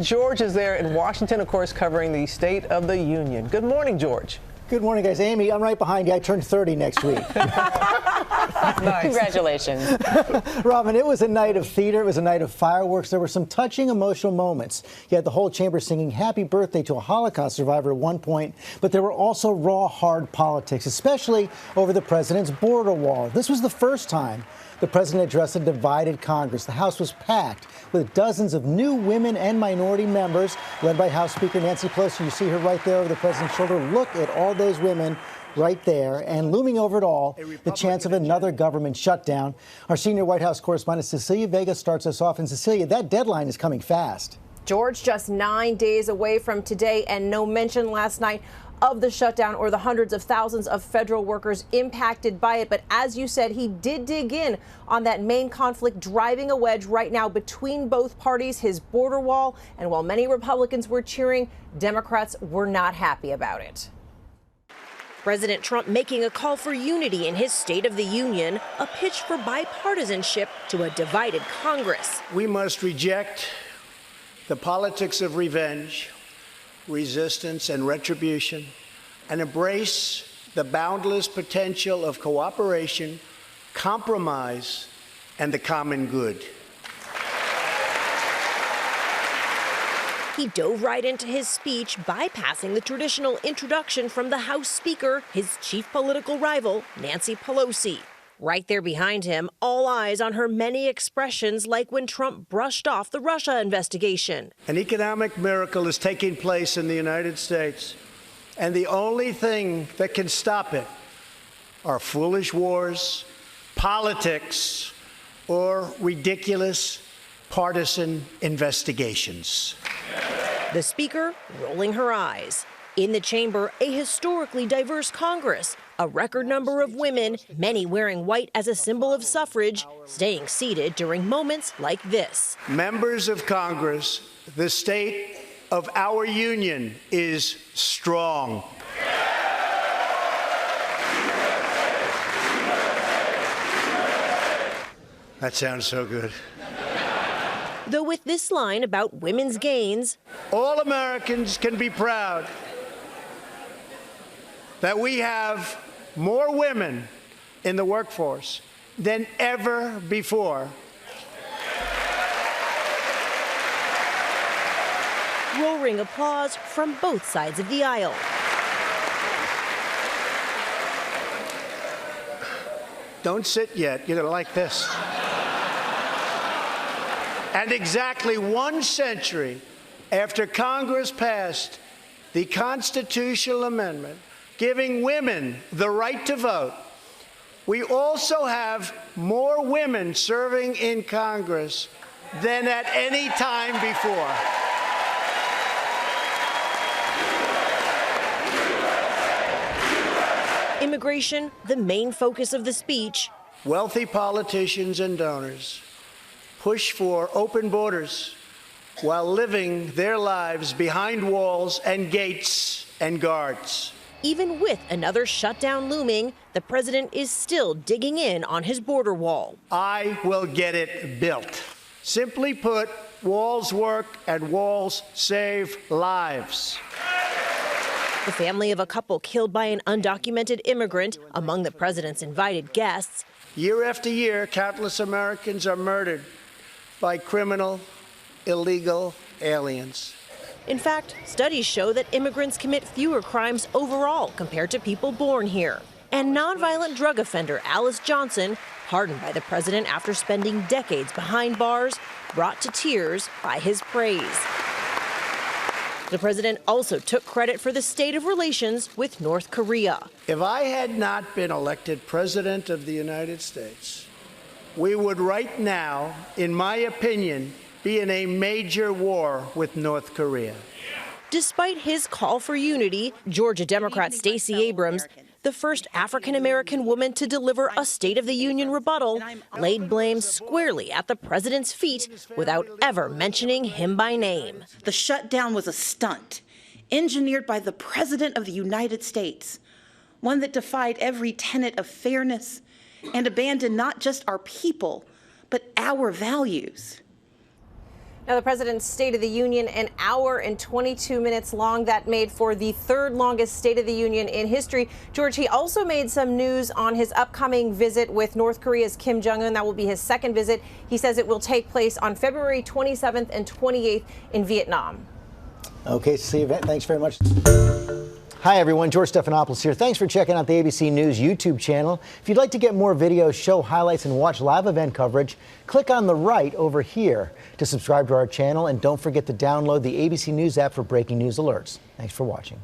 George is there in Washington, of course, covering the State of the Union. Good morning, George. Good morning, guys. Amy, I'm right behind you. I turn 30 next week. Nice. Congratulations. Robin, it was a night of theater. It was a night of fireworks. There were some touching, emotional moments. You had the whole chamber singing happy birthday to a Holocaust survivor at one point, but there were also raw, hard politics, especially over the president's border wall. This was the first time the president addressed a divided Congress. The House was packed with dozens of new women and minority members, led by House Speaker Nancy Pelosi. You see her right there over the president's shoulder. Look at all those women right there, and looming over it all, the chance of another government shutdown. Our senior White House correspondent Cecilia Vega starts us off. And Cecilia, that deadline is coming fast. George, just 9 days away from today, and no mention last night of the shutdown or the hundreds of thousands of federal workers impacted by it. But as you said, he did dig in on that main conflict, driving a wedge right now between both parties, his border wall. And while many Republicans were cheering, Democrats were not happy about it. President Trump making a call for unity in his State of the Union, a pitch for bipartisanship to a divided Congress. We must reject the politics of revenge, resistance, and retribution, and embrace the boundless potential of cooperation, compromise, and the common good. He dove right into his speech, bypassing the traditional introduction from the House Speaker, his chief political rival, Nancy Pelosi. Right there behind him, all eyes on her many expressions, like when Trump brushed off the Russia investigation. An economic miracle is taking place in the United States, and the only thing that can stop it are foolish wars, politics, or ridiculous partisan investigations. The Speaker rolling her eyes. In the chamber, a historically diverse Congress, a record number of women, many wearing white as a symbol of suffrage, staying seated during moments like this. Members of Congress, the state of our union is strong. That sounds so good. Though with this line about women's gains, all Americans can be proud that we have more women in the workforce than ever before. Roaring applause from both sides of the aisle. Don't sit yet. You're going to like this. And exactly 1 century after Congress passed the constitutional amendment giving women the right to vote, we also have more women serving in Congress than at any time before. Immigration, the main focus of the speech. Wealthy politicians and donors push for open borders while living their lives behind walls and gates and guards. Even with another shutdown looming, the president is still digging in on his border wall. I will get it built. Simply put, walls work and walls save lives. The family of a couple killed by an undocumented immigrant among the president's invited guests. Year after year, countless Americans are murdered by criminal, illegal aliens. In fact, studies show that immigrants commit fewer crimes overall compared to people born here. And nonviolent drug offender Alice Johnson, pardoned by the president after spending decades behind bars, brought to tears by his praise. The president also took credit for the state of relations with North Korea. If I had not been elected president of the United States, we would right now, in my opinion, be in a major war with North Korea. Despite his call for unity, Georgia Democrat Stacey Abrams, the first African-American woman to deliver a State of the Union rebuttal, laid blame squarely at the president's feet without ever mentioning him by name. The shutdown was a stunt, engineered by the President of the United States, one that defied every tenet of fairness and abandoned not just our people, but our values. Now, the president's State of the Union, an hour and 22 minutes long. That made for the third longest State of the Union in history. George, he also made some news on his upcoming visit with North Korea's Kim Jong-un. That will be his second visit. He says it will take place on February 27th and 28th in Vietnam. Okay, see you. Thanks very much. Hi, everyone. George Stephanopoulos here. Thanks for checking out the ABC News YouTube channel. If you'd like to get more videos, show highlights, and watch live event coverage, click on the right over here to subscribe to our channel. And don't forget to download the ABC News app for breaking news alerts. Thanks for watching.